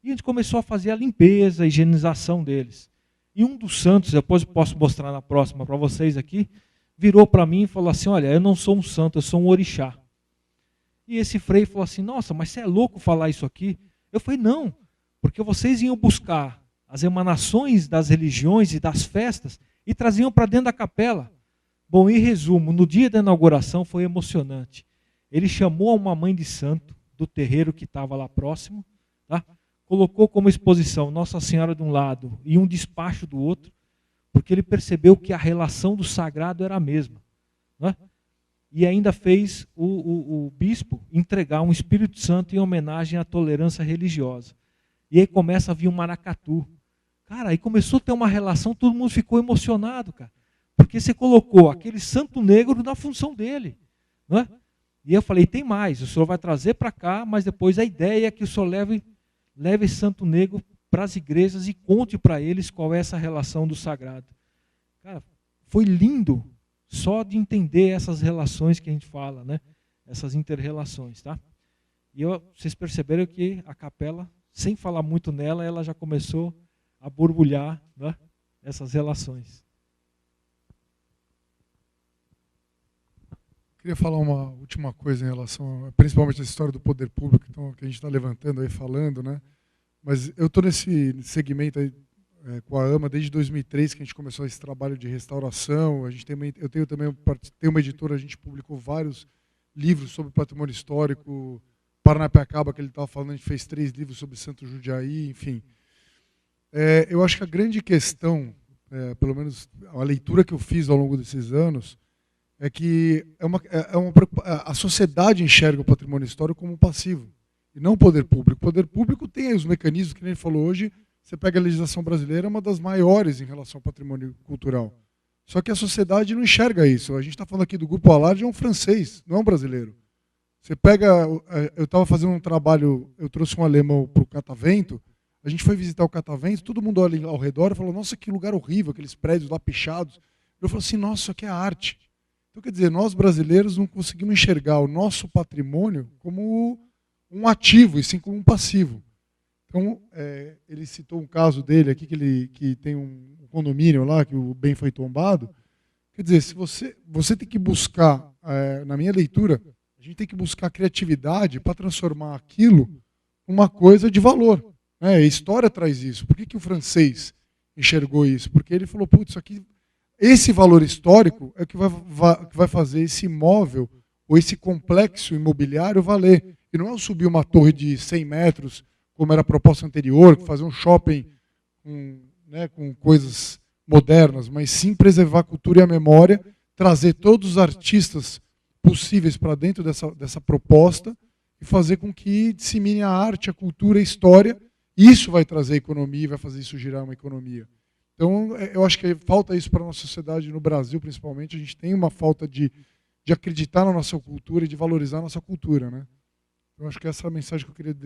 E a gente começou a fazer a limpeza, a higienização deles. E um dos santos, depois eu posso mostrar na próxima para vocês aqui, virou para mim e falou assim, olha, eu não sou um santo, eu sou um orixá. E esse frei falou assim, nossa, mas você é louco falar isso aqui? Eu falei, não, porque vocês iam buscar as emanações das religiões e das festas e traziam para dentro da capela. Bom, em resumo, no dia da inauguração foi emocionante. Ele chamou uma mãe de santo do terreiro que estava lá próximo, tá? Colocou como exposição Nossa Senhora de um lado e um despacho do outro, porque ele percebeu que a relação do sagrado era a mesma, né? E ainda fez o bispo entregar um Espírito Santo em homenagem à tolerância religiosa. E aí começa a vir um maracatu. Cara, aí começou a ter uma relação, todo mundo ficou emocionado, cara. Porque você colocou aquele santo negro na função dele, não é? E eu falei, tem mais, o senhor vai trazer para cá, mas depois a ideia é que o senhor leve esse santo negro para as igrejas e conte para eles qual é essa relação do sagrado. Cara, foi lindo só de entender essas relações que a gente fala, né? Essas inter-relações, tá? E vocês perceberam que a capela, sem falar muito nela, ela já começou a borbulhar, né, essas relações. Queria falar uma última coisa em relação, principalmente a história do poder público, então, que a gente está levantando aí, falando, né? Mas eu estou nesse segmento aí com a AMA desde 2003, que a gente começou esse trabalho de restauração. Eu tenho também uma editora, a gente publicou vários livros sobre patrimônio histórico. Paranapiacaba, que ele estava falando, a gente fez 3 livros sobre Santo Jundiaí, enfim. Eu acho que a grande questão, pelo menos a leitura que eu fiz ao longo desses anos, é que a sociedade enxerga o patrimônio histórico como passivo, e não o poder público. O poder público tem os mecanismos, que nem ele falou hoje, você pega a legislação brasileira, é uma das maiores em relação ao patrimônio cultural. Só que a sociedade não enxerga isso. A gente está falando aqui do Grupo Alarde, é um francês, não é um brasileiro. Você pega, eu estava fazendo um trabalho, eu trouxe um alemão para o Catavento, a gente foi visitar o Catavento, todo mundo olha ao redor e falou, nossa, que lugar horrível, aqueles prédios lá pichados. Eu falei assim, nossa, isso aqui é arte. Então, quer dizer, nós brasileiros não conseguimos enxergar o nosso patrimônio como um ativo, e sim como um passivo. Então, ele citou um caso dele aqui, que tem um condomínio lá, que o bem foi tombado. Quer dizer, se você tem que buscar, na minha leitura, a gente tem que buscar criatividade para transformar aquilo numa coisa de valor. A história traz isso. Por que o francês enxergou isso? Porque ele falou, putz, esse valor histórico é que vai fazer esse imóvel ou esse complexo imobiliário valer. E não é subir uma torre de 100 metros, como era a proposta anterior, fazer um shopping com coisas modernas, mas sim preservar a cultura e a memória, trazer todos os artistas possíveis para dentro dessa proposta e fazer com que dissemine a arte, a cultura, a história. Isso vai trazer economia e vai fazer isso girar uma economia. Então, eu acho que falta isso para a nossa sociedade, no Brasil principalmente. A gente tem uma falta de acreditar na nossa cultura e de valorizar a nossa cultura, né? Eu acho que essa é a mensagem que eu queria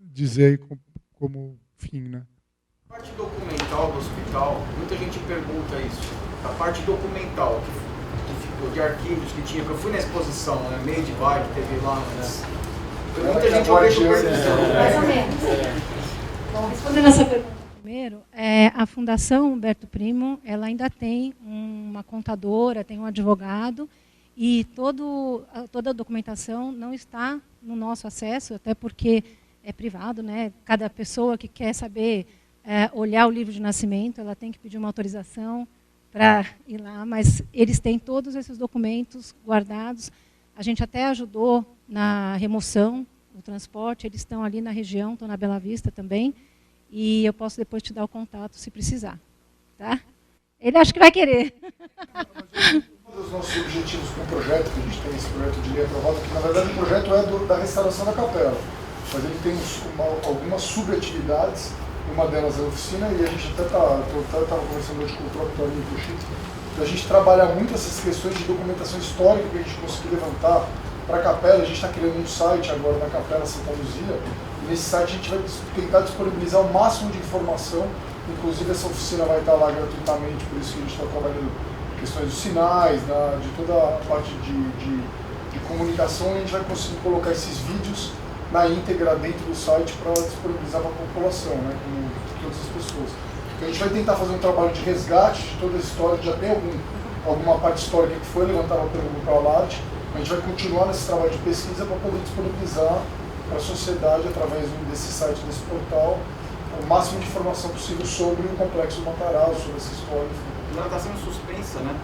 dizer aí como fim, né? A parte documental do hospital, muita gente pergunta isso. A parte documental que ficou de arquivos que tinha, que eu fui na exposição, né, Made by, que teve lá antes. Muita gente ouviu supervisão. Mais ou menos. Bom, respondendo essa pergunta primeiro, a Fundação Humberto Primo, ela ainda tem uma contadora, tem um advogado, e toda a documentação não está no nosso acesso, até porque é privado, né? Cada pessoa que quer saber olhar o livro de nascimento, ela tem que pedir uma autorização para ir lá, mas eles têm todos esses documentos guardados. A gente até ajudou na remoção, no transporte, eles estão ali na região, estão na Bela Vista também, e eu posso depois te dar o contato se precisar. Tá? Ele acha que vai querer. Um dos nossos objetivos com o projeto, que a gente tem esse projeto de lei aprovado, que na verdade o projeto é da restauração da capela, mas ele tem algumas subatividades, uma delas é a oficina, e a gente até estava conversando hoje com o próprio Toninho Puxito, a gente trabalha muito essas questões de documentação histórica que a gente conseguiu levantar para a capela. A gente está criando um site agora na Capela Santa Luzia, e nesse site a gente vai tentar disponibilizar o máximo de informação, inclusive essa oficina vai estar lá gratuitamente, por isso que a gente está trabalhando questões dos sinais, de toda a parte de comunicação, e a gente vai conseguir colocar esses vídeos na íntegra dentro do site para disponibilizar para a população, né, com todas as pessoas. Então a gente vai tentar fazer um trabalho de resgate de toda a história, já tem alguma parte histórica que foi levantada pelo Alart. A gente vai continuar nesse trabalho de pesquisa para poder disponibilizar para a sociedade, através desse site, desse portal, o máximo de informação possível sobre o Complexo do Matarazzo, sobre essa história. Ela está sendo suspensa, né?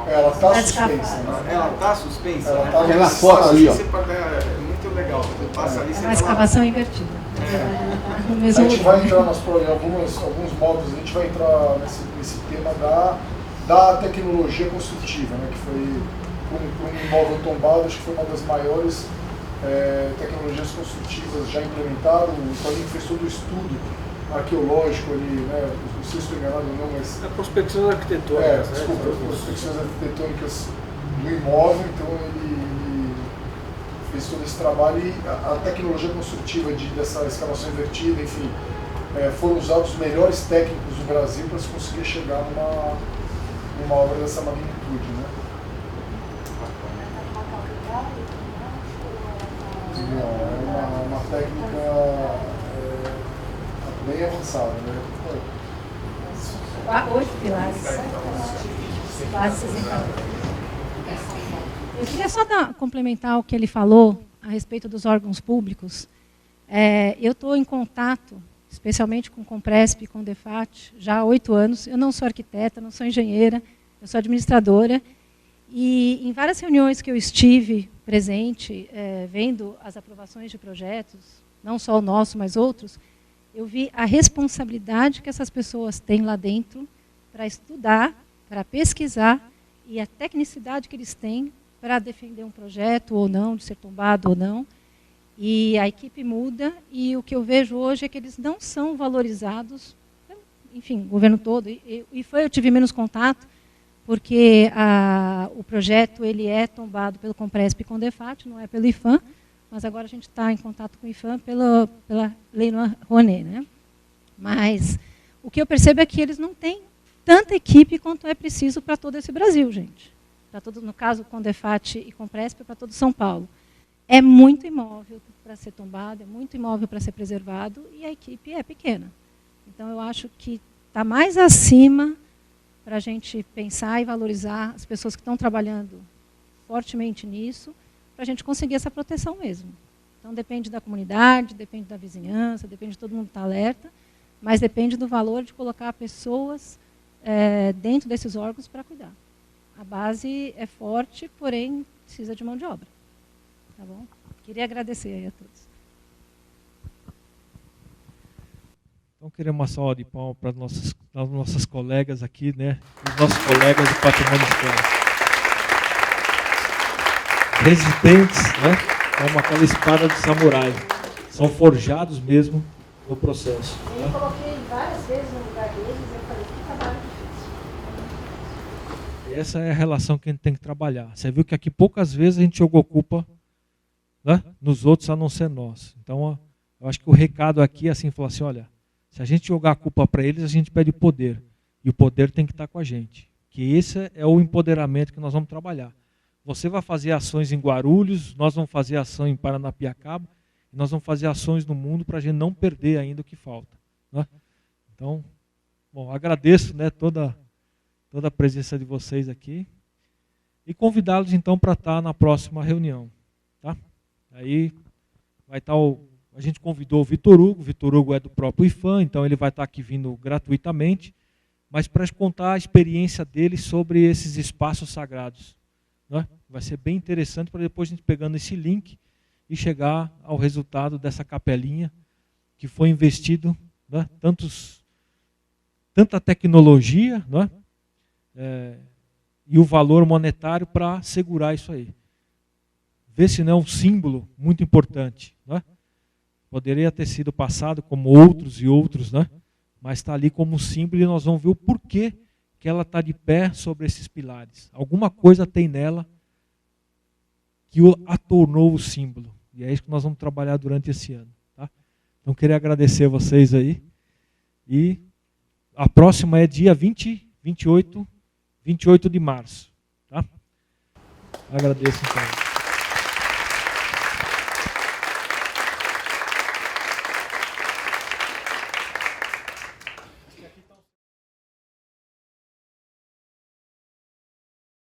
Ela está suspensa, né? Ela está suspensa, ela né? Tá Aquela foto ali, ó. É muito legal. Você passa ali, É uma escavação invertida. A gente vai entrar em alguns módulos, a gente vai entrar nesse tema da tecnologia construtiva, né? Que foi um imóvel tombado, acho que foi uma das maiores tecnologias construtivas já implementadas. O Toninho fez todo o estudo arqueológico ali, né? Não sei se estou enganado ou não, mas... Prospecções arquitetônicas, né? Desculpa, prospecções arquitetônicas do imóvel, então ele fez todo esse trabalho, e a tecnologia construtiva dessa escavação invertida, enfim, foram usados os melhores técnicos do Brasil para se conseguir chegar numa obra dessa magnitude, né? Não, é uma técnica bem avançada, né? 8 pilares. Eu queria só complementar o que ele falou a respeito dos órgãos públicos. Eu estou em contato, especialmente com o Compresp e com o Defat, já há 8 anos. Eu não sou arquiteta, não sou engenheira, eu sou administradora. E em várias reuniões que eu estive presente, vendo as aprovações de projetos, não só o nosso, mas outros, eu vi a responsabilidade que essas pessoas têm lá dentro para estudar, para pesquisar, e a tecnicidade que eles têm para defender um projeto ou não, de ser tombado ou não. E a equipe muda, e o que eu vejo hoje é que eles não são valorizados, enfim, o governo todo. Eu tive menos contato, porque o projeto ele é tombado pelo Compresp e com o Defat, não é pelo IFAM, mas agora a gente está em contato com o IFAM pela Lei Rouanet, né? Mas o que eu percebo é que eles não têm tanta equipe quanto é preciso para todo esse Brasil, gente. No caso, com o Defat e com o Compresp, para todo São Paulo. É muito imóvel para ser tombado, é muito imóvel para ser preservado, e a equipe é pequena. Então, eu acho que está mais acima para a gente pensar e valorizar as pessoas que estão trabalhando fortemente nisso, para a gente conseguir essa proteção mesmo. Então, depende da comunidade, depende da vizinhança, depende de todo mundo estar alerta, mas depende do valor de colocar pessoas dentro desses órgãos para cuidar. A base é forte, porém precisa de mão de obra. Tá bom? Queria agradecer aí a todos. Então, querer uma salva de palmas para as nossas colegas aqui, né? Os nossos colegas do Patrimônio Histórico. Resistentes, né? Como aquela espada de samurai. São forjados mesmo no processo. Eu coloquei várias vezes no lugar deles e eu falei, que trabalho difícil. Essa é a relação que a gente tem que trabalhar. Você viu que aqui poucas vezes a gente jogou culpa, né, nos outros a não ser nós. Então, eu acho que o recado aqui é assim, falar assim, olha, se a gente jogar a culpa para eles, a gente pede poder. E o poder tem que estar com a gente. Que esse é o empoderamento que nós vamos trabalhar. Você vai fazer ações em Guarulhos, nós vamos fazer ação em Paranapiacaba, e nós vamos fazer ações no mundo para a gente não perder ainda o que falta. Né? Então, bom, agradeço, né, toda a presença de vocês aqui e convidá-los então para estar na próxima reunião. Tá? Aí vai estar a gente convidou o Vitor Hugo é do próprio IFAM, então ele vai estar aqui vindo gratuitamente, mas para contar a experiência dele sobre esses espaços sagrados. Né? Vai ser bem interessante para depois a gente pegando esse link e chegar ao resultado dessa capelinha que foi investido, né? Tanta tecnologia, né? E o valor monetário para segurar isso aí. Vê se não é um símbolo muito importante. Né? Poderia ter sido passado como outros e outros, né? Mas está ali como um símbolo e nós vamos ver o porquê que ela está de pé sobre esses pilares. Alguma coisa tem nela que a tornou o símbolo. E é isso que nós vamos trabalhar durante esse ano. Tá? Então, queria agradecer a vocês aí. E a próxima é dia 28 de março. Tá? Agradeço, então.